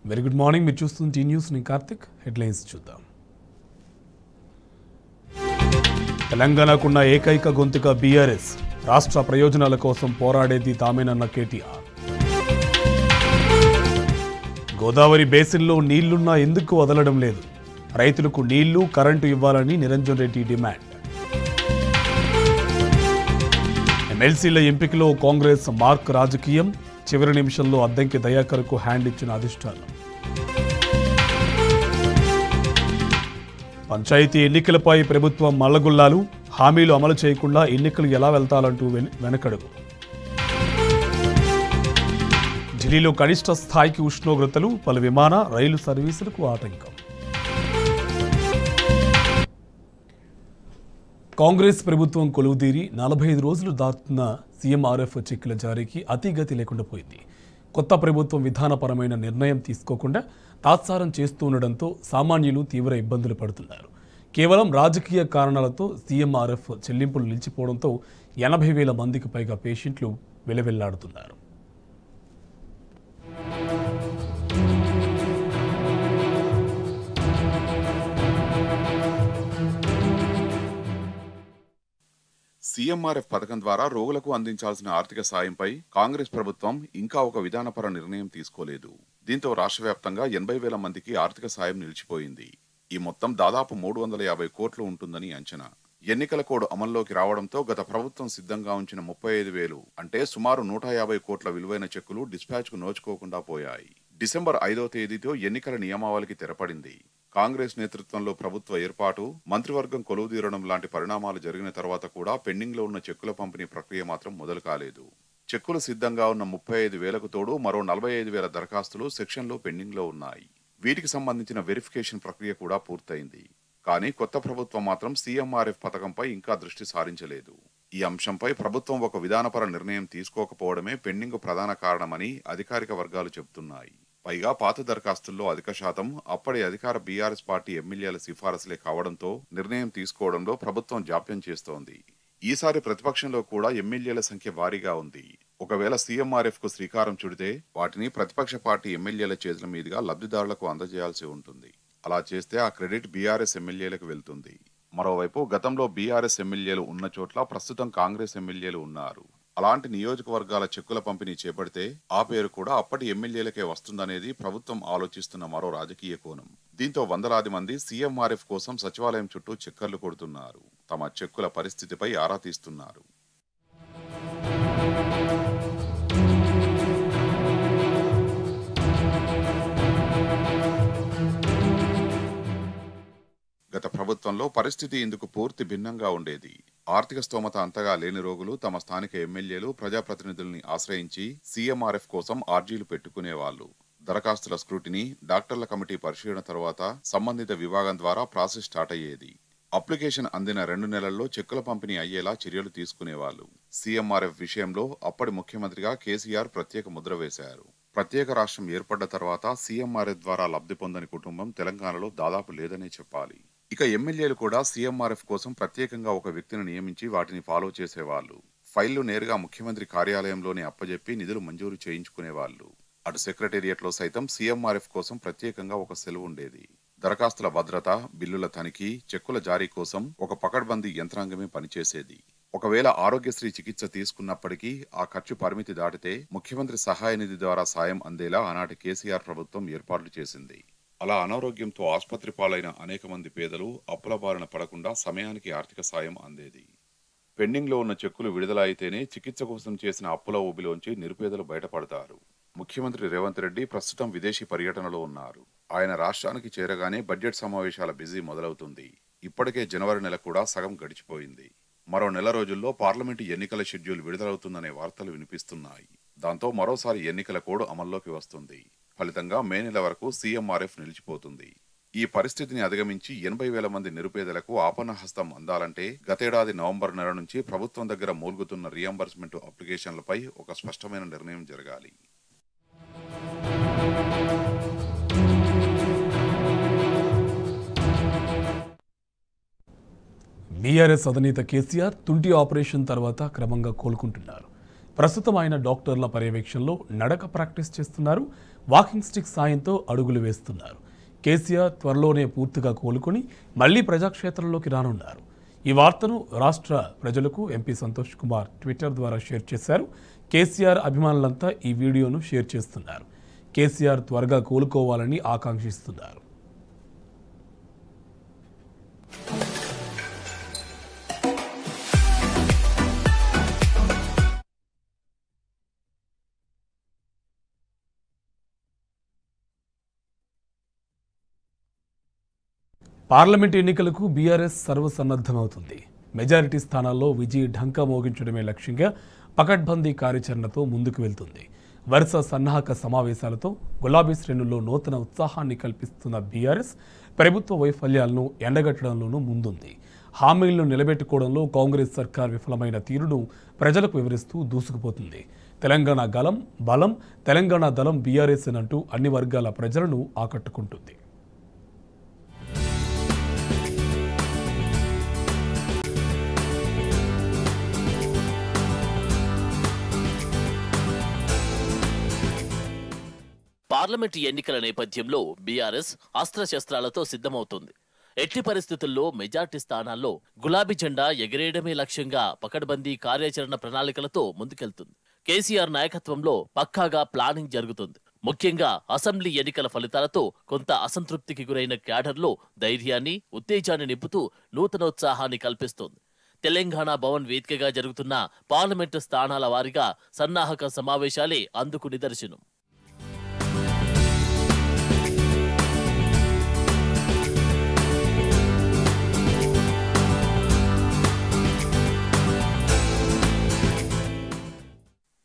Very good morning. మీరు చూస్తున్న tea news. నేను కార్తిక్. హెడ్లైన్స్ చూద్దాం. తెలంగాణకున్న ఏకైక గొంతుక బీఆర్ఎస్. రాష్ట్ర ప్రయోజనాల కోసం పోరాడేది తామేనన్న కేటీఆర్. గోదావరి బేసిన్లో నీళ్లున్నా ఎందుకు వదలడం లేదు? రైతులకు నీళ్లు, కరెంటు ఇవ్వాలని నిరంజన్ రెడ్డి డిమాండ్. ఎమ్మెల్సీల ఎంపికలో కాంగ్రెస్ మార్క్ రాజకీయం. చివరి నిమిషంలో అద్దంకి దయాకర్కు హ్యాండ్ ఇచ్చిన అధిష్టానం. పంచాయతీ ఎన్నికలపై ప్రభుత్వం మల్లగుల్లాలు. హామీలు అమలు చేయకుండా ఎన్నికలు ఎలా వెళ్తాలంటూ వెనకడుగు. ఢిల్లీలో కనిష్ట స్థాయికి ఉష్ణోగ్రతలు. పలు విమాన, రైలు సర్వీసులకు ఆటంకం. కాంగ్రెస్ ప్రభుత్వం కొలువుదీరి 45 రోజులు దాటుతున్న సీఎంఆర్ఎఫ్ చెక్కుల జారీకి అతిగతి లేకుండా పోయింది. కొత్త ప్రభుత్వం విధానపరమైన నిర్ణయం తీసుకోకుండా తాత్సారం చేస్తూ ఉండడంతో సామాన్యులు తీవ్ర ఇబ్బందులు పడుతున్నారు. కేవలం రాజకీయ కారణాలతో సీఎంఆర్ఎఫ్ చెల్లింపులు నిలిచిపోవడంతో 80,000 మందికి పైగా పేషెంట్లు వెలవెల్లాడుతున్నారు. సీఎంఆర్ఎఫ్ పథకం ద్వారా రోగులకు అందించాల్సిన ఆర్థిక సాయంపై కాంగ్రెస్ ప్రభుత్వం ఇంకా ఒక విధానపర నిర్ణయం తీసుకోలేదు. దీంతో రాష్ట్ర వ్యాప్తంగా 80,000 మందికి ఆర్థిక సాయం నిలిచిపోయింది. ఈ మొత్తం దాదాపు 350 కోట్లు ఉంటుందని అంచనా. ఎన్నికల కోడ్ అమల్లోకి రావడంతో గత ప్రభుత్వం సిద్ధంగా ఉంచిన 35,000 అంటే సుమారు 150 కోట్ల విలువైన చెక్కులు డిస్పాచ్కు నోచుకోకుండా పోయాయి. డిసెంబర్ 5వ తేదీతో ఎన్నికల నియమావళికి తెరపడింది. కాంగ్రెస్ నేతృత్వంలో ప్రభుత్వ ఏర్పాటు, మంత్రివర్గం కొలువుదీరడం లాంటి పరిణామాలు జరిగిన తర్వాత కూడా పెండింగ్ లో ఉన్న చెక్కుల పంపిణీ ప్రక్రియ మాత్రం మొదలు కాలేదు. చెక్కులు సిద్ధంగా ఉన్న 35,000కు తోడు మరో 45,000 దరఖాస్తులు సెక్షన్లో పెండింగ్ లో ఉన్నాయి. వీటికి సంబంధించిన వెరిఫికేషన్ ప్రక్రియ కూడా పూర్తయింది. కానీ కొత్త ప్రభుత్వం మాత్రం సీఎంఆర్ఎఫ్ పథకంపై ఇంకా దృష్టి సారించలేదు. ఈ అంశంపై ప్రభుత్వం ఒక విధానపర నిర్ణయం తీసుకోకపోవడమే పెండింగ్ ప్రధాన కారణమని అధికారిక వర్గాలు చెబుతున్నాయి. పైగా పాత దరఖాస్తుల్లో అధిక శాతం అప్పటి అధికార బీఆర్ఎస్ పార్టీ ఎమ్మెల్యేల సిఫారసులే కావడంతో నిర్ణయం తీసుకోవడంలో ప్రభుత్వం జాప్యం చేస్తోంది. ఈసారి ప్రతిపక్షంలో కూడా ఎమ్మెల్యేల సంఖ్య భారీగా ఉంది. ఒకవేళ సీఎంఆర్ఎఫ్ కు శ్రీకారం చుడితే వాటిని ప్రతిపక్ష పార్టీ ఎమ్మెల్యేల చేతుల మీదుగా లబ్ధిదారులకు అందజేయాల్సి ఉంటుంది. అలా చేస్తే ఆ క్రెడిట్ బీఆర్ఎస్ ఎమ్మెల్యేలకు వెళ్తుంది. మరోవైపు గతంలో బీఆర్ఎస్ ఎమ్మెల్యేలు ఉన్న చోట్ల ప్రస్తుతం కాంగ్రెస్ ఎమ్మెల్యేలు ఉన్నారు. అలాంటి నియోజకవర్గాల చెక్కుల పంపిణీ చేపడితే ఆ పేరు కూడా అప్పటి ఎమ్మెల్యేలకే వస్తుందనేది ప్రభుత్వం ఆలోచిస్తున్న మరో రాజకీయ కోణం. దీంతో వందలాది మంది సీఎంఆర్ఎఫ్ కోసం సచివాలయం చుట్టూ చక్కర్లు కొడుతున్నారు. తమ చెక్కుల పరిస్థితిపై ఆరా తీస్తున్నారు. గత ప్రభుత్వంలో పరిస్థితి ఇందుకు పూర్తి భిన్నంగా ఉండేది. ఆర్థిక స్తోమత అంతగా లేని రోగులు తమ స్థానిక ఎమ్మెల్యేలు, ప్రజాప్రతినిధుల్ని ఆశ్రయించి సీఎంఆర్ఎఫ్ కోసం ఆర్జీలు పెట్టుకునేవాళ్లు. దరఖాస్తుల స్క్రూటినీ, డాక్టర్ల కమిటీ పరిశీలన తర్వాత సంబంధిత విభాగం ద్వారా ప్రాసెస్ స్టార్ట్ అయ్యేది. అప్లికేషన్ అందిన 2 నెలల్లో చెక్కుల పంపిణీ అయ్యేలా చర్యలు తీసుకునేవాళ్లు. సీఎంఆర్ఎఫ్ విషయంలో అప్పటి ముఖ్యమంత్రిగా కేసీఆర్ ప్రత్యేక ముద్ర వేశారు. ప్రత్యేక రాష్ట్రం ఏర్పడ్డ తర్వాత సీఎంఆర్ఎఫ్ ద్వారా లబ్ధి పొందని కుటుంబం తెలంగాణలో దాదాపు లేదనే చెప్పాలి. ఇక ఎమ్మెల్యేలు కూడా సీఎంఆర్ఎఫ్ కోసం ప్రత్యేకంగా ఒక వ్యక్తిని నియమించి వాటిని ఫాలో చేసేవాళ్లు. ఫైళ్లు నేరుగా ముఖ్యమంత్రి కార్యాలయంలోనే అప్పజెప్పి నిధులు మంజూరు చేయించుకునేవాళ్లు. అటు సెక్రటేరియట్లో సైతం సీఎంఆర్ఎఫ్ కోసం ప్రత్యేకంగా ఒక సెల్ ఉండేది. దరఖాస్తుల భద్రత, బిల్లుల తనిఖీ, చెక్కుల జారీ కోసం ఒక పకడ్బందీ యంత్రాంగమే పనిచేసేది. ఒకవేళ ఆరోగ్యశ్రీ చికిత్స తీసుకున్నప్పటికీ ఆ ఖర్చు పరిమితి దాటితే ముఖ్యమంత్రి సహాయ నిధి ద్వారా సాయం అందేలా ఆనాటి కేసీఆర్ ప్రభుత్వం ఏర్పాట్లు చేసింది. అలా అనారోగ్యంతో ఆసుపత్రి పాలైన అనేక మంది పేదలు అప్పుల బారిన పడకుండా సమయానికి ఆర్థిక సాయం అందేది. పెండింగ్ లో ఉన్న చెక్కులు విడుదల అయితేనే చికిత్స కోసం చేసిన అప్పుల ఊబిలోంచి నిరుపేదలు బయటపడతారు. ముఖ్యమంత్రి రేవంత్ రెడ్డి ప్రస్తుతం విదేశీ పర్యటనలో ఉన్నారు. ఆయన రాష్ట్రానికి చేరగానే బడ్జెట్ సమావేశాల బిజీ మొదలవుతుంది. ఇప్పటికే జనవరి నెల కూడా సగం గడిచిపోయింది. మరో నెల రోజుల్లో పార్లమెంటు ఎన్నికల షెడ్యూల్ విడుదలవుతుందనే వార్తలు వినిపిస్తున్నాయి. దాంతో మరోసారి ఎన్నికల కోడ్ అమల్లోకి వస్తుంది. ఫలితంగా మే నెల వరకు సీఎంఆర్ఎఫ్ నిలిచిపోతుంది. ఈ పరిస్థితిని అధిగమించి 80,000 మంది నిరుపేదలకు ఆపన్న హస్తం అందాలంటే గతేడాది నవంబర్ నెల నుంచి ప్రభుత్వం దగ్గర మూల్గుతున్న రీఎంబర్స్మెంట్ అప్లికేషన్లపై ఒక స్పష్టమైన నిర్ణయం జరగాలి. బీఆర్ఎస్ అధినేత కేసీఆర్ తుంటి ఆపరేషన్ తర్వాత క్రమంగా కోలుకుంటున్నారు. ప్రస్తుతం ఆయన డాక్టర్ల పర్యవేక్షణలో నడక ప్రాక్టీస్ చేస్తున్నారు. వాకింగ్ స్టిక్ సాయంతో అడుగులు వేస్తున్నారు. కేసీఆర్ త్వరలోనే పూర్తిగా కోలుకొని మళ్లీ ప్రజాక్షేత్రంలోకి రానున్నారు. ఈ వార్తను రాష్ట్ర ప్రజలకు ఎంపీ సంతోష్ కుమార్ ట్విట్టర్ ద్వారా షేర్ చేశారు. కేసీఆర్ అభిమానులంతా ఈ వీడియోను షేర్ చేస్తున్నారు. కేసీఆర్ త్వరగా కోలుకోవాలని ఆకాంక్షిస్తున్నారు. పార్లమెంట్ ఎన్నికలకు బీఆర్ఎస్ సర్వసన్నద్ధమవుతుంది. మెజారిటీ స్థానాల్లో విజయ్ ఢంకా మోగించడమే లక్ష్యంగా పకడ్బందీ కార్యాచరణతో ముందుకు వెళ్తుంది. వరుస సన్నాహక సమావేశాలతో గులాబీ శ్రేణుల్లో నూతన ఉత్సాహాన్ని కల్పిస్తున్న బీఆర్ఎస్ ప్రభుత్వ వైఫల్యాలను ఎండగట్టడంలోనూ ముందుంది. హామీలను నిలబెట్టుకోవడంలో కాంగ్రెస్ సర్కార్ విఫలమైన తీరును ప్రజలకు వివరిస్తూ దూసుకుపోతుంది. తెలంగాణ గలం బలం, తెలంగాణ దళం బీఆర్ఎస్ అంటూ అన్ని వర్గాల ప్రజలను ఆకట్టుకుంటుంది. పార్లమెంటు ఎన్నికల నేపథ్యంలో బీఆర్ఎస్ అస్త్రశస్త్రాలతో సిద్ధమవుతోంది. ఎట్టి పరిస్థితుల్లో మెజార్టీ స్థానాల్లో గులాబీ జెండా ఎగిరేయడమే లక్ష్యంగా పకడ్బందీ కార్యాచరణ ప్రణాళికలతో ముందుకెళ్తుంది. కేసీఆర్ నాయకత్వంలో పక్కాగా ప్లానింగ్ జరుగుతుంది. ముఖ్యంగా అసెంబ్లీ ఎన్నికల ఫలితాలతో కొంత అసంతృప్తికి గురైన క్యాడర్లో ధైర్యాన్ని, ఉత్తేజాన్ని నింపుతూ నూతనోత్సాహాన్ని కల్పిస్తోంది. తెలంగాణ భవన్ వేదికగా జరుగుతున్న పార్లమెంటు స్థానాల వారీగా సన్నాహక సమావేశాలే అందుకు నిదర్శనం.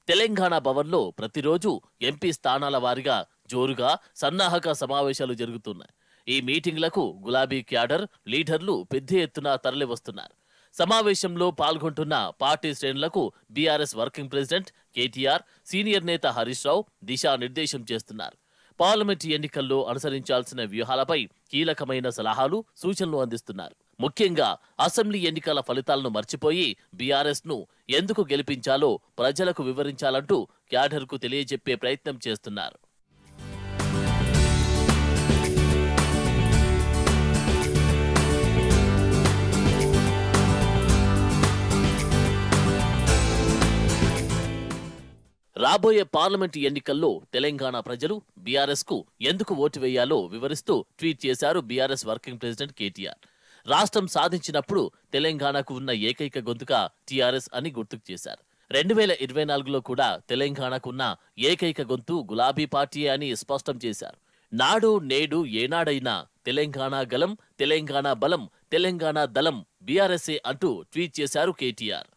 తెలంగాణ భవన్లో ప్రతిరోజు ఎంపీ స్థానాల వారీగా జోరుగా సన్నాహక సమావేశాలు జరుగుతున్నాయి. ఈ మీటింగ్లకు గులాబీ క్యాడర్ లీడర్లు పెద్ద ఎత్తున తరలివస్తున్నారు. సమావేశంలో పాల్గొంటున్న పార్టీ శ్రేణులకు BRS working president KTR, senior నేత హరీష్ రావు దిశానిర్దేశం చేస్తున్నారు. పార్లమెంటు ఎన్నికల్లో అనుసరించాల్సిన వ్యూహాలపై కీలకమైన సలహాలు, సూచనలు అందిస్తున్నారు. ముఖ్యంగా అసెంబ్లీ ఎన్నికల ఫలితాలను మర్చిపోయి బీఆర్ఎస్ ను ఎందుకు గెలిపించాలో ప్రజలకు వివరించాలంటూ క్యాడర్కు తెలియజెప్పే ప్రయత్నం చేస్తున్నారు. రాబోయే పార్లమెంటు ఎన్నికల్లో తెలంగాణ ప్రజలు బీఆర్ఎస్ కు ఎందుకు ఓటు వేయాలో వివరిస్తూ ట్వీట్ చేశారు బీఆర్ఎస్ వర్కింగ్ ప్రెసిడెంట్ కేటీఆర్. రాష్ట్రం సాధించినప్పుడు తెలంగాణకు ఉన్న ఏకైక గొంతుగా టీఆర్ఎస్ అని గుర్తుకు చేశారు. 2024లో కూడా తెలంగాణకు ఉన్న ఏకైక గొంతు గులాబీ పార్టీ అని స్పష్టం చేశారు. నాడు నేడు ఏనాడైనా తెలంగాణ గలం, తెలంగాణ బలం, తెలంగాణ దళం బీఆర్ఎస్ఏ అంటూ ట్వీట్ చేశారు కేటీఆర్.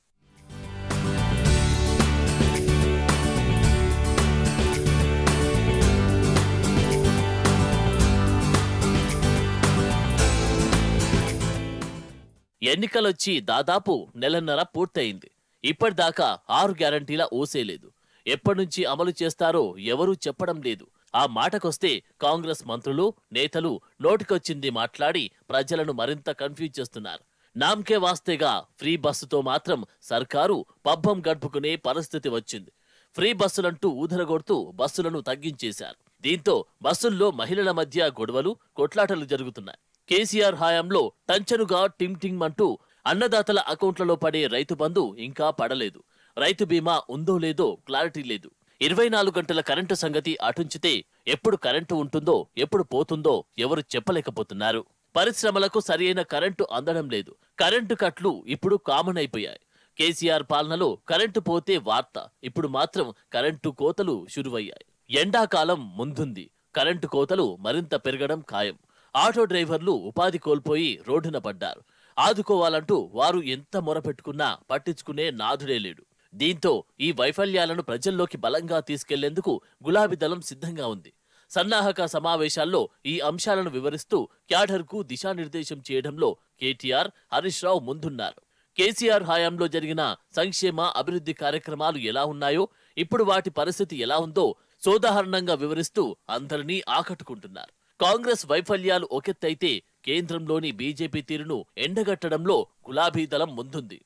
ఎన్నికలొచ్చి దాదాపు నెలన్నర పూర్తయింది. ఇప్పటిదాకా 6 గ్యారంటీల ఊసేలేదు. ఎప్పటినుంచి అమలు చేస్తారో ఎవరూ చెప్పడం లేదు. ఆ మాటకొస్తే కాంగ్రెస్ మంత్రులు, నేతలు నోటికొచ్చింది మాట్లాడి ప్రజలను మరింత కన్ఫ్యూజ్ చేస్తున్నారు. నామ్కే వాస్తేగా ఫ్రీ బస్సుతో మాత్రం సర్కారు పబ్బం గడుపుకునే పరిస్థితి వచ్చింది. ఫ్రీ బస్సులంటూ ఊదరగొడుతూ బస్సులను తగ్గించేశారు. దీంతో బస్సుల్లో మహిళల మధ్య గొడవలు, కొట్లాటలు జరుగుతున్నాయి. కేసీఆర్ హయాంలో టంచనుగా టింగ్ అంటూ అన్నదాతల అకౌంట్లలో పడే రైతు బంధు ఇంకా పడలేదు. రైతు బీమా ఉందో లేదో క్లారిటీ లేదు. 24 గంటల కరెంటు సంగతి అటుంచితే ఎప్పుడు కరెంటు ఉంటుందో, ఎప్పుడు పోతుందో ఎవరు చెప్పలేకపోతున్నారు. పరిశ్రమలకు సరైన కరెంటు అందడం లేదు. కరెంటు కట్లు ఇప్పుడు కామన్ అయిపోయాయి. కేసీఆర్ పాలనలో కరెంటు పోతే వార్త, ఇప్పుడు మాత్రం కరెంటు కోతలు షురువయ్యాయి. ఎండాకాలం ముందుంది. కరెంటు కోతలు మరింత పెరగడం ఖాయం. ఆటో డ్రైవర్లు ఉపాధి కోల్పోయి రోడ్డున పడ్డారు. ఆదుకోవాలంటూ వారు ఎంత మొరపెట్టుకున్నా పట్టించుకునే నాథుడే లేడు. దీంతో ఈ వైఫల్యాలను ప్రజల్లోకి బలంగా తీసుకెళ్లేందుకు గులాబీ దళం సిద్ధంగా ఉంది. సన్నాహక సమావేశాల్లో ఈ అంశాలను వివరిస్తూ క్యాడర్కు దిశానిర్దేశం చేయడంలో కేటీఆర్, హరీష్ రావు ముందున్నారు. కేసీఆర్ హయాంలో జరిగిన సంక్షేమ అభివృద్ధి కార్యక్రమాలు ఎలా ఉన్నాయో, ఇప్పుడు వాటి పరిస్థితి ఎలా ఉందో సోదాహరణంగా వివరిస్తూ అందరినీ ఆకట్టుకుంటున్నారు. కాంగ్రెస్ వైఫల్యాలు ఒకెత్తైతే కేంద్రంలోని బీజేపీ తీరును ఎండగట్టడంలో గులాబీ దళం ముందుంది.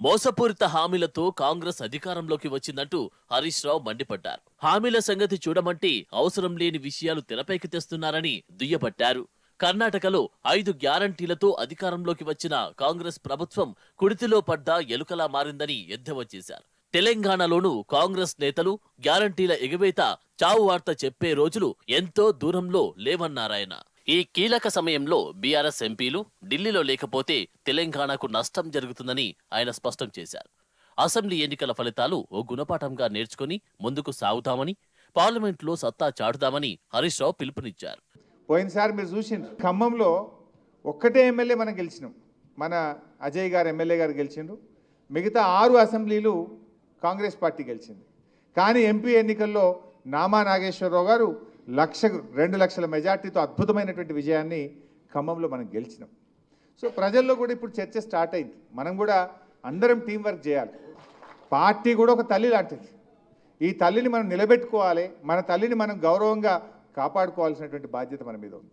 మోసపూరిత హామీలతో కాంగ్రెస్ అధికారంలోకి వచ్చిందంటూ హరీష్ రావు మండిపడ్డారు. హామీల సంగతి చూడమంటే అవసరం లేని విషయాలు తెరపైకి తెస్తున్నారని దుయ్యబట్టారు. కర్ణాటకలో 5 గ్యారంటీలతో అధికారంలోకి వచ్చిన కాంగ్రెస్ ప్రభుత్వం కుడితిలో పడ్డ ఎలుకలా మారిందని ఎద్దేవా చేశారు. తెలంగాణలోనూ కాంగ్రెస్ నేతలు గ్యారంటీల ఎగవేత చావు వార్త చెప్పే రోజులు ఎంతో దూరంలో లేవన్నారాయన. ఈ కీలక సమయంలో బీఆర్ఎస్ ఎంపీలు ఢిల్లీలో లేకపోతే తెలంగాణకు నష్టం జరుగుతుందని ఆయన స్పష్టం చేశారు. అసెంబ్లీ ఎన్నికల ఫలితాలు ఓ గుణపాఠంగా నేర్చుకుని ముందుకు సాగుతామని, పార్లమెంట్లో సత్తా చాటుదామని హరీష్ రావు పిలుపునిచ్చారు. పోయినసారి మీరు చూసిండ్రు, ఖమ్మంలో ఒక్కటే ఎమ్మెల్యే మనం గెలిచినాం. మన అజయ్ గారు ఎమ్మెల్యే గారు గెలిచిండ్రు. మిగతా 6 అసెంబ్లీలు కాంగ్రెస్ పార్టీ గెలిచింది. కానీ ఎంపీ ఎన్నికల్లో నామా నాగేశ్వరరావు గారు 2 లక్షల మెజార్టీతో అద్భుతమైనటువంటి విజయాన్ని ఖమ్మంలో మనం గెలిచినాం. సో ప్రజల్లో కూడా ఇప్పుడు చర్చ స్టార్ట్ అయింది. మనం కూడా అందరం టీం వర్క్ చేయాలి. పార్టీ కూడా ఒక తల్లి లాంటిది. ఈ తల్లిని మనం నిలబెట్టుకోవాలి. మన తల్లిని మనం గౌరవంగా కాపాడుకోవాల్సినటువంటి బాధ్యత మన మీద ఉంది.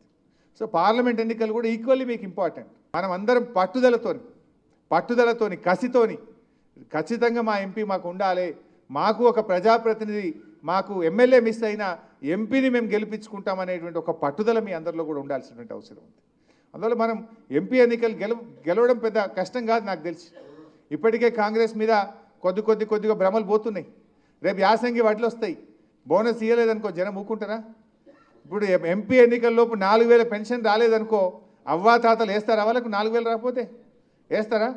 సో పార్లమెంట్ ఎన్నికలు కూడా ఈక్వల్లీ మీకు ఇంపార్టెంట్. మనం అందరం పట్టుదలతోని కసితోని ఖచ్చితంగా మా ఎంపీ మాకు ఉండాలి, మాకు ఒక ప్రజాప్రతినిధి, మాకు ఎమ్మెల్యే మిస్ అయినా ఎంపీని మేము గెలిపించుకుంటామనేటువంటి ఒక పట్టుదల మీ అందరిలో కూడా ఉండాల్సినటువంటి అవసరం ఉంది. అందువల్ల మనం ఎంపీ ఎన్నికలు గెలవడం పెద్ద కష్టం కాదు నాకు తెలిసి. ఇప్పటికే కాంగ్రెస్ మీద కొద్దిగా భ్రమలు పోతున్నాయి. రేపు యాసంగి వడ్లు వస్తాయి, బోనస్ ఇవ్వలేదనుకో జనం ఊకుంటారా? ఇప్పుడు ఎంపీ ఎన్నికల్లోపు 4,000 పెన్షన్ రాలేదనుకో అవ్వా తాతలు వేస్తారా? వాళ్ళకు 4,000 రాకపోతే వేస్తారా?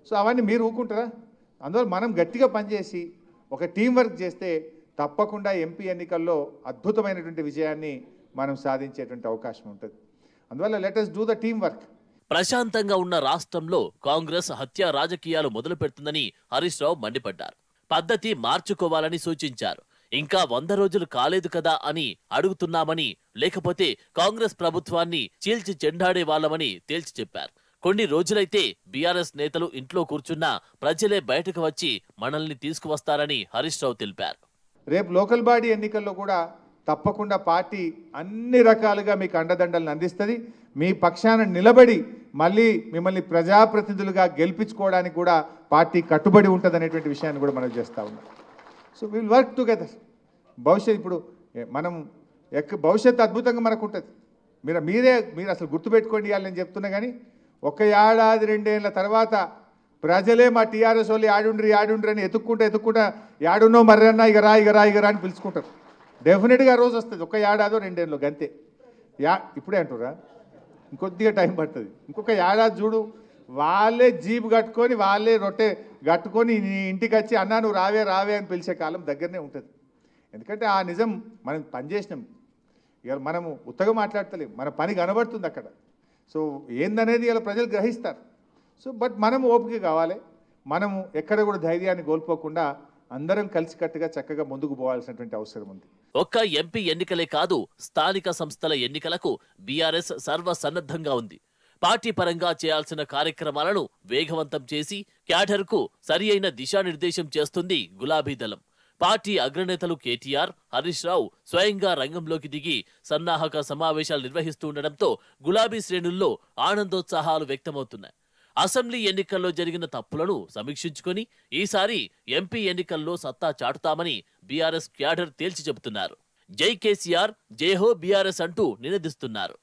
సో అవన్నీ మీరు ఊకుంటారా? అందువల్ల మనం గట్టిగా పనిచేసి ఒక టీం వర్క్ చేస్తే తప్పకుండా ఎంపీ ఎన్నికల్లో అద్భుతమైనటువంటి విజయాన్ని మనం సాధించేటువంటి అవకాశం ఉంటుంది. అందువల్ల let us do the team work. ప్రశాంతంగా ఉన్న రాష్ట్రంలో కాంగ్రెస్ హత్యా రాజకీయాలు మొదలు పెడుతుందని హరీష్ రావు మండిపడ్డారు. పద్ధతి మార్చుకోవాలని సూచించారు. ఇంకా 100 రోజులు కాలేదు కదా అని అడుగుతున్నామని, లేకపోతే కాంగ్రెస్ ప్రభుత్వాన్ని చీల్చి చెండాడే వాళ్ళమని తేల్చి చెప్పారు. కొన్ని రోజులైతే బీఆర్ఎస్ నేతలు ఇంట్లో కూర్చున్నా ప్రజలే బయటకు వచ్చి మనల్ని తీసుకువస్తారని హరీష్ రావు తెలిపారు. రేపు లోకల్ బాడీ ఎన్నికల్లో కూడా తప్పకుండా పార్టీ అన్ని రకాలుగా మీకు అండదండలను అందిస్తుంది. మీ పక్షాన నిలబడి మళ్ళీ మిమ్మల్ని ప్రజాప్రతినిధులుగా గెలిపించుకోవడానికి కూడా పార్టీ కట్టుబడి ఉంటుంది అనేటువంటి విషయాన్ని కూడా మనం చేస్తూ ఉన్నాం. So will work together. ఇప్పుడు మనం భవిష్యత్తు అద్భుతంగా మనకు ఉంటుంది. మీరు అసలు గుర్తుపెట్టుకోండి ఇవ్వాలి నేను చెప్తున్నా. కానీ 1 ఏడాది 2 ఏళ్ళ తర్వాత ప్రజలే మా టీఆర్ఎస్ వాళ్ళు ఆడుండ్రి అని ఎత్తుక్కుంటా యాడున్నో మర్రన్నా ఇక రా అని పిలుచుకుంటారు. డెఫినెట్గా రోజు వస్తుంది. 1 ఏడాదో 2 ఏళ్ళు గంతే. ఇప్పుడే అంటురా, ఇంకొద్దిగా టైం పడుతుంది. ఇంకొక ఏడాది చూడు, వాళ్ళే జీప్ కట్టుకొని వాళ్ళే రొట్టె కట్టుకొని నీ ఇంటికి వచ్చి అన్నా నువ్వు రావే అని పిలిచే కాలం దగ్గరనే ఉంటుంది. ఎందుకంటే ఆ నిజం మనం పనిచేసినాం. ఇవాళ మనము ఉత్తగా మాట్లాడతలేం, మన పని కనబడుతుంది అక్కడ. సో ఏందనేది ఇలా ప్రజలు గ్రహిస్తారు. సో బట్ మనం ఓపిక కావాలి. మనము ఎక్కడ కూడా ధైర్యాన్ని కోల్పోకుండా అందరం కలిసికట్టుగా చక్కగా ముందుకు పోవాల్సినటువంటి అవసరం ఉంది. ఒక్క ఎంపీ ఎన్నికలే కాదు, స్థానిక సంస్థల ఎన్నికలకు బీఆర్ఎస్ సర్వసన్నద్ధంగా ఉంది. పార్టీ పరంగా చేయాల్సిన కార్యక్రమాలను వేగవంతం చేసి క్యాడర్కు సరియైన దిశానిర్దేశం చేస్తుంది గులాబీ దళం. పార్టీ అగ్రనేతలు కేటీఆర్, హరీష్ రావు స్వయంగా రంగంలోకి దిగి సన్నాహక సమావేశాలు నిర్వహిస్తుండటంతో గులాబీ శ్రేణుల్లో ఆనందోత్సాహాలు వ్యక్తమవుతున్నాయి. అసెంబ్లీ ఎన్నికల్లో జరిగిన తప్పులను సమీక్షించుకొని ఈసారి ఎంపీ ఎన్నికల్లో సత్తా చాటుతామని బీఆర్ఎస్ క్యాడర్ తేల్చి చెబుతున్నారు. జై కేసీఆర్, జైహో బీఆర్ఎస్ అంటూ నినదిస్తున్నారు.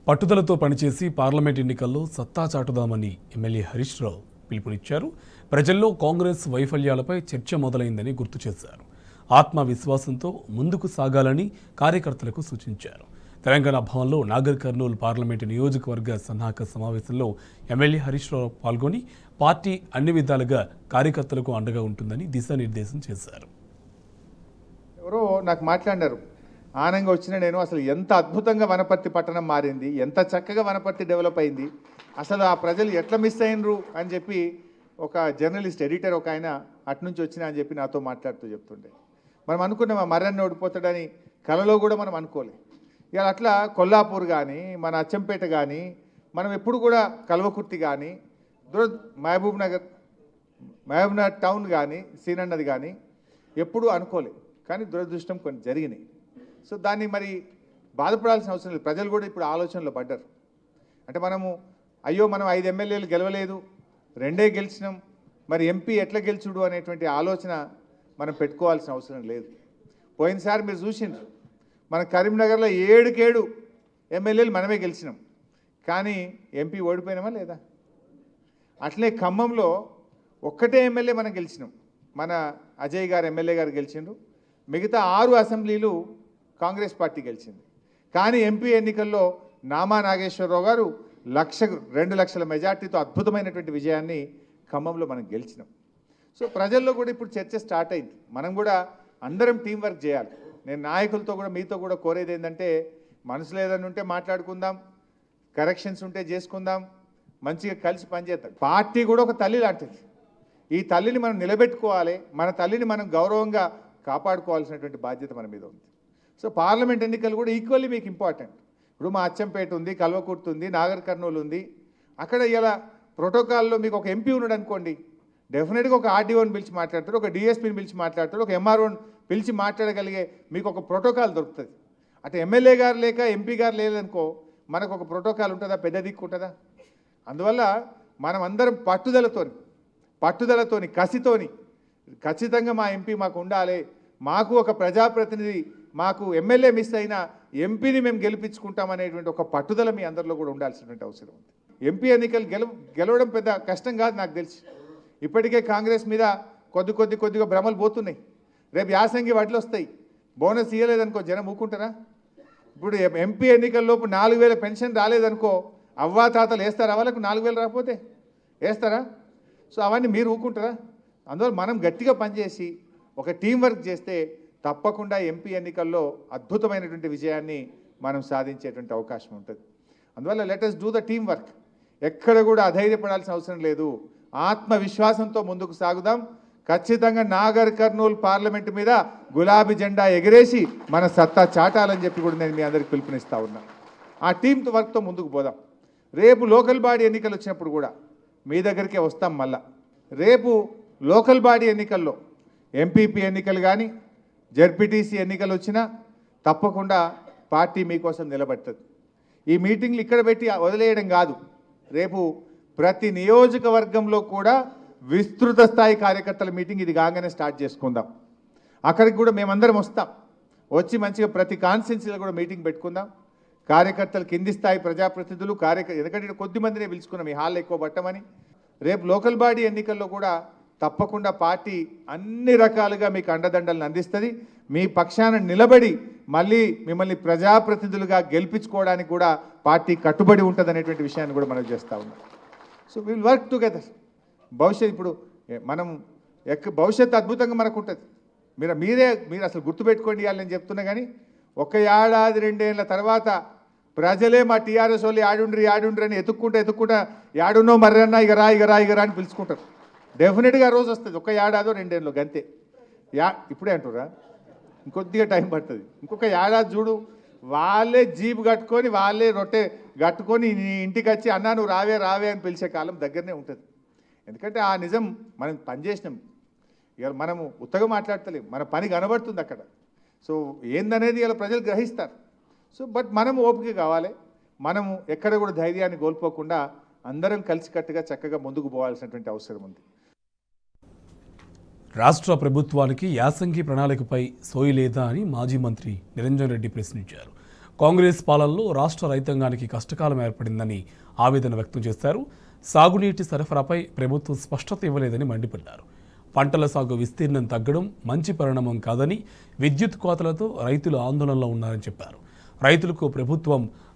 పట్టుదలతో పనిచేసి పార్లమెంట్ ఎన్నికల్లో సత్తా చాటుదామని ఎమ్మెల్యే హరీష్ రావు పిలుపునిచ్చారు. ప్రజల్లో కాంగ్రెస్ వైఫల్యాలపై చర్చ మొదలైందని గుర్తు చేశారు. ఆత్మవిశ్వాసంతో ముందుకు సాగాలని కార్యకర్తలకు సూచించారు. తెలంగాణ భవన్లో నాగర్ కర్నూలు పార్లమెంటు నియోజకవర్గ సన్నాహక సమావేశంలో ఎమ్మెల్యే హరీష్ రావు పాల్గొని పార్టీ అన్ని విధాలుగా కార్యకర్తలకు అండగా ఉంటుందని దిశానిర్దేశం చేశారు. ఎవరో నాకు మాట్లాడారు, ఆనందంగా వచ్చిన నేను అసలు ఎంత అద్భుతంగా వనపర్తి పట్టణం మారింది, ఎంత చక్కగా వనపర్తి డెవలప్ అయింది, అసలు ఆ ప్రజలు ఎట్లా మిస్ అయినరు అని చెప్పి ఒక జర్నలిస్ట్ ఎడిటర్ ఒక ఆయన అటునుంచి వచ్చినా అని చెప్పి నాతో మాట్లాడుతూ చెప్తుండే. మనం అనుకున్నాం ఆ మర్రన్ని ఓడిపోతాడని, కలలో కూడా మనం అనుకోలే. ఇక అట్లా కొల్లాపూర్ కానీ, మన అచ్చంపేట కానీ, మనం ఎప్పుడు కూడా కల్వకుర్తి కానీ, మహబూబ్ నగర్ టౌన్ కానీ, సీనన్నది కానీ ఎప్పుడూ అనుకోలే. కానీ దురదృష్టం కొన్ని జరిగినాయి. సో దాన్ని మరి బాధపడాల్సిన అవసరం లేదు. ప్రజలు కూడా ఇప్పుడు ఆలోచనలో పడ్డారు. అంటే మనం 5 ఎమ్మెల్యేలు గెలవలేదు, 2 గెలిచినాం, మరి ఎంపీ ఎట్లా గెలుచుడు అనేటువంటి ఆలోచన మనం పెట్టుకోవాల్సిన అవసరం లేదు. పోయినసారి మీరు చూసిండ్రు, మన కరీంనగర్లో 7 ఎమ్మెల్యేలు మనమే గెలిచినాం, కానీ ఎంపీ ఓడిపోయినామా లేదా? అట్లే ఖమ్మంలో ఒక్కటే ఎమ్మెల్యే మనం గెలిచినాం, మన అజయ్ గారు ఎమ్మెల్యే గారు గెలిచిండ్రు. మిగతా 6 అసెంబ్లీలు కాంగ్రెస్ పార్టీ గెలిచింది. కానీ ఎంపీ ఎన్నికల్లో నామా నాగేశ్వరరావు గారు 2 లక్షల మెజార్టీతో అద్భుతమైనటువంటి విజయాన్ని ఖమ్మంలో మనం గెలిచినాం. సో ప్రజల్లో కూడా ఇప్పుడు చర్చ స్టార్ట్ అయింది. మనం కూడా అందరం టీం వర్క్ చేయాలి. నేను నాయకులతో కూడా మీతో కూడా కోరేది ఏంటంటే, మనసులో ఏదైనా ఉంటే మాట్లాడుకుందాం, కరెక్షన్స్ ఉంటే చేసుకుందాం, మంచిగా కలిసి పనిచేద్దాం. పార్టీ కూడా ఒక తల్లి లాంటిది. ఈ తల్లిని మనం నిలబెట్టుకోవాలి, మన తల్లిని మనం గౌరవంగా కాపాడుకోవాల్సినటువంటి బాధ్యత మన మీద ఉంది. సో పార్లమెంట్ ఎన్నికలు కూడా ఈక్వల్లీ మీకు ఇంపార్టెంట్. ఇప్పుడు మా అచ్చంపేట ఉంది, కల్వకుర్తి ఉంది, నాగర్ కర్నూలు ఉంది. అక్కడ ఇలా ప్రోటోకాల్లో మీకు ఒక ఎంపీ ఉన్నాడు అనుకోండి, డెఫినెట్గా ఒక ఆర్డీఓని పిలిచి మాట్లాడతారు, ఒక డిఎస్పీని పిలిచి మాట్లాడతారు, ఒక ఎంఆర్ఓని పిలిచి మాట్లాడగలిగే మీకు ఒక ప్రోటోకాల్ దొరుకుతుంది. అంటే ఎమ్మెల్యే గారు లేక ఎంపీ గారు లేదనుకో, మనకు ఒక ప్రోటోకాల్ ఉంటుందా? పెద్ద దిక్కు ఉంటుందా? అందువల్ల మనం అందరం పట్టుదలతోని కసితోని ఖచ్చితంగా మా ఎంపీ మాకు ఉండాలి, మాకు ఒక ప్రజాప్రతినిధి, మాకు ఎమ్మెల్యే మిస్ అయినా ఎంపీని మేము గెలిపించుకుంటామనేటువంటి ఒక పట్టుదల మీ అందరిలో కూడా ఉండాల్సినటువంటి అవసరం ఉంది. ఎంపీ ఎన్నికలు గెలవడం పెద్ద కష్టం కాదు నాకు తెలిసి. ఇప్పటికే కాంగ్రెస్ మీద కొద్దిగా భ్రమలు పోతున్నాయి. రేపు యాసంగి వడ్లు వస్తాయి, బోనస్ ఇవ్వలేదనుకో జనం ఊకుంటారా? ఇప్పుడు ఎంపీ ఎన్నికల్లోపు 4,000 పెన్షన్ రాలేదనుకో, అవ్వా తాతలు వేస్తారా? వాళ్ళకు 4,000 రాకపోతే వేస్తారా? సో అవన్నీ మీరు ఊకుంటారా? అందువల్ల మనం గట్టిగా పనిచేసి ఒక టీం వర్క్ చేస్తే తప్పకుండా ఎంపీ ఎన్నికల్లో అద్భుతమైనటువంటి విజయాన్ని మనం సాధించేటువంటి అవకాశం ఉంటుంది. అందువల్ల let us do the team work. ఎక్కడ కూడా అధైర్యపడాల్సిన అవసరం లేదు. ఆత్మవిశ్వాసంతో ముందుకు సాగుదాం. ఖచ్చితంగా నాగర్ కర్నూలు పార్లమెంటు మీద గులాబీ జెండా ఎగిరేసి మన సత్తా చాటాలని చెప్పి కూడా నేను మీ అందరికి పిలుపునిస్తా ఉన్నా. ఆ టీం వర్క్తో ముందుకు పోదాం. రేపు లోకల్ బాడీ ఎన్నికలు వచ్చినప్పుడు కూడా మీ దగ్గరికే వస్తాం. మళ్ళా రేపు లోకల్ బాడీ ఎన్నికల్లో ఎంపీపీ ఎన్నికలు కానీ జెడ్పీటీసీ ఎన్నికలు వచ్చినా తప్పకుండా పార్టీ మీకోసం నిలబడుతుంది. ఈ మీటింగ్లు ఇక్కడ పెట్టి వదిలేయడం కాదు, రేపు ప్రతి నియోజకవర్గంలో కూడా విస్తృత స్థాయి కార్యకర్తల మీటింగ్ ఇది కాగానే స్టార్ట్ చేసుకుందాం. అక్కడికి కూడా మేమందరం వస్తాం. వచ్చి మంచిగా ప్రతి కాన్స్టిట్యున్సీలో కూడా మీటింగ్ పెట్టుకుందాం. కార్యకర్తలు, కింది స్థాయి ప్రజాప్రతినిధులు, ఎందుకంటే కొద్ది మందినే పిలుచుకున్నాం ఈ హాల్ ఎక్కువ పట్టమని. రేపు లోకల్ బాడీ ఎన్నికల్లో కూడా తప్పకుండా పార్టీ అన్ని రకాలుగా మీకు అండదండలను అందిస్తుంది. మీ పక్షాన నిలబడి మళ్ళీ మిమ్మల్ని ప్రజాప్రతినిధులుగా గెలిపించుకోవడానికి కూడా పార్టీ కట్టుబడి ఉంటుంది అనేటువంటి విషయాన్ని కూడా మనం చేస్తూ ఉన్నాం. So will work together. ఇప్పుడు మనం భవిష్యత్తు అద్భుతంగా మనకు ఉంటుంది. మీరు అసలు గుర్తుపెట్టుకోండి ఇవ్వాలి నేను చెప్తున్నా. కానీ 1 ఏడాది 2 ఏళ్ళ తర్వాత ప్రజలే మా టీఆర్ఎస్ వాళ్ళు ఆడుండ్రి అని ఎత్తుక్కుంటా యాడున్నో మర్రన్నా ఇక రా అని పిలుచుకుంటారు. డెఫినెట్గా రోజు వస్తుంది. 1 ఏడాదో 2 ఏళ్ళు గంతే. ఇప్పుడే అంటురా, ఇంకొద్దిగా టైం పడుతుంది. ఇంకొక ఏడాది చూడు, వాళ్ళే జీప్ కట్టుకొని వాళ్ళే రొట్టె కట్టుకొని నీ ఇంటికి వచ్చి అన్నా నువ్వు రావే అని పిలిచే కాలం దగ్గరనే ఉంటుంది. ఎందుకంటే ఆ నిజం మనం పనిచేసినాం. ఇక మనము ఉత్తగా మాట్లాడతలేం, మన పని కనబడుతుంది అక్కడ. సో ఏందనేది ఇలా ప్రజలు గ్రహిస్తారు. సో బట్ మనము ఓపిక కావాలి. మనము ఎక్కడ కూడా ధైర్యాన్ని కోల్పోకుండా అందరం కలిసికట్టుగా చక్కగా ముందుకు పోవాల్సినటువంటి అవసరం ఉంది. రాష్ట్ర ప్రభుత్వానికి యాసంగి ప్రణాళికపై సోయి లేదా అని మాజీ మంత్రి నిరంజన్ రెడ్డి ప్రశ్నించారు. కాంగ్రెస్ పాలనలో రాష్ట్ర రైతాంగానికి కష్టకాలం ఏర్పడిందని ఆవేదన వ్యక్తం చేశారు. సాగునీటి సరఫరాపై ప్రభుత్వం స్పష్టత ఇవ్వలేదని మండిపడ్డారు. పంటల సాగు విస్తీర్ణం తగ్గడం మంచి పరిణామం కాదని, విద్యుత్ కోతలతో రైతులు ఆందోళనలో ఉన్నారని చెప్పారు.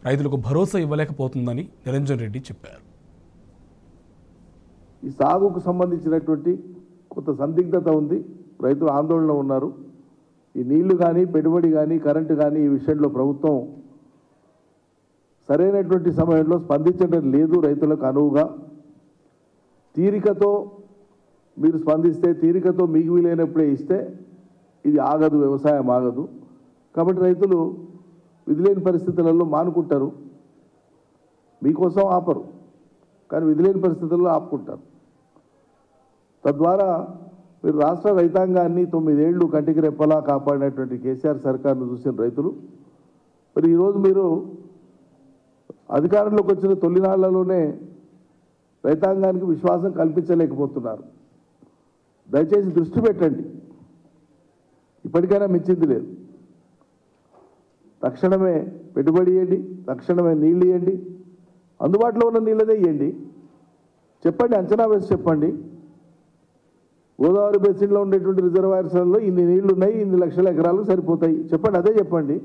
రైతులకు భరోసా ఇవ్వలేకపోతుందని నిరంజన్ రెడ్డి చెప్పారు. ఈ సాగుకు సంబంధించినటువంటి కొంత సందిగ్ధత ఉంది, రైతులు ఆందోళనలో ఉన్నారు. ఈ నీళ్లు కానీ, పెట్టుబడి కానీ, కరెంటు కానీ ఈ విషయంలో ప్రభుత్వం సరైనటువంటి సమయంలో స్పందించడం లేదు. రైతులకు అనువుగా తీరికతో మీరు స్పందిస్తే, తీరికతో మీకు వీలైనప్పుడే ఇస్తే ఇది ఆగదు, వ్యవసాయం ఆగదు. కాబట్టి రైతులు విధిలేని పరిస్థితులలో మానుకుంటారు. మీకోసం ఆపరు, కానీ విధిలేని పరిస్థితుల్లో ఆపుకుంటారు. తద్వారా మీరు రాష్ట్ర రైతాంగాన్ని 9 ఏళ్లు కంటికి రెప్పలా కాపాడినటువంటి కేసీఆర్ సర్కార్ను చూసిన రైతులు మరి ఈరోజు మీరు అధికారంలోకి వచ్చిన తొలినాళ్లలోనే రైతాంగానికి విశ్వాసం కల్పించలేకపోతున్నారు. దయచేసి దృష్టి పెట్టండి. ఇప్పటికైనా మించింది లేదు. తక్షణమే పెట్టుబడి ఇవ్వండి, తక్షణమే నీళ్ళు ఇవ్వండి, అందుబాటులో ఉన్న నీళ్ళనే ఇవ్వండి. చెప్పండి, అంచనా వేసి చెప్పండి. గోదావరి బేసిన్లో ఉండేటువంటి రిజర్వాయర్స్లలో ఇన్ని నీళ్లు ఉన్నాయి, ఇన్ని లక్షల ఎకరాలు సరిపోతాయి చెప్పండి, అదే చెప్పండి.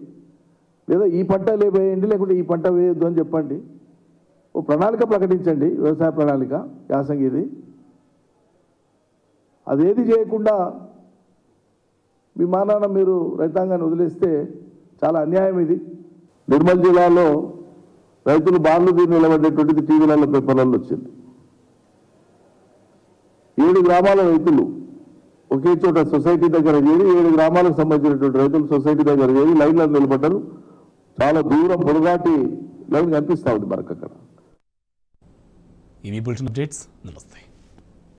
లేదా ఈ పంట వేయండి, లేకుంటే ఈ పంట వేయొద్దు అని చెప్పండి. ఓ ప్రణాళిక ప్రకటించండి, వ్యవసాయ ప్రణాళిక యాసంగిది. అదేది చేయకుండా విమానాన మీరు రైతాంగాన్ని వదిలేస్తే చాలా అన్యాయం ఇది. నిర్మల్ జిల్లాలో రైతులు బార్లు తీరి నిలబడేటువంటిది టీవీలలో పేపర్లలో వచ్చింది. 7 గ్రామాల రైతులు ఒకే చోట సొసైటీ దగ్గర చేరి 7 గ్రామాలకు సంబంధించినటువంటి రైతులు సొసైటీ దగ్గర చేరి లైన్లో నిలబడ్డారు. చాలా దూరం పొడగాటి లైన్ కనిపిస్తూ ఉంది మనకు అక్కడ. ఇవి బులెటిన్ అప్డేట్స్. నమస్తే.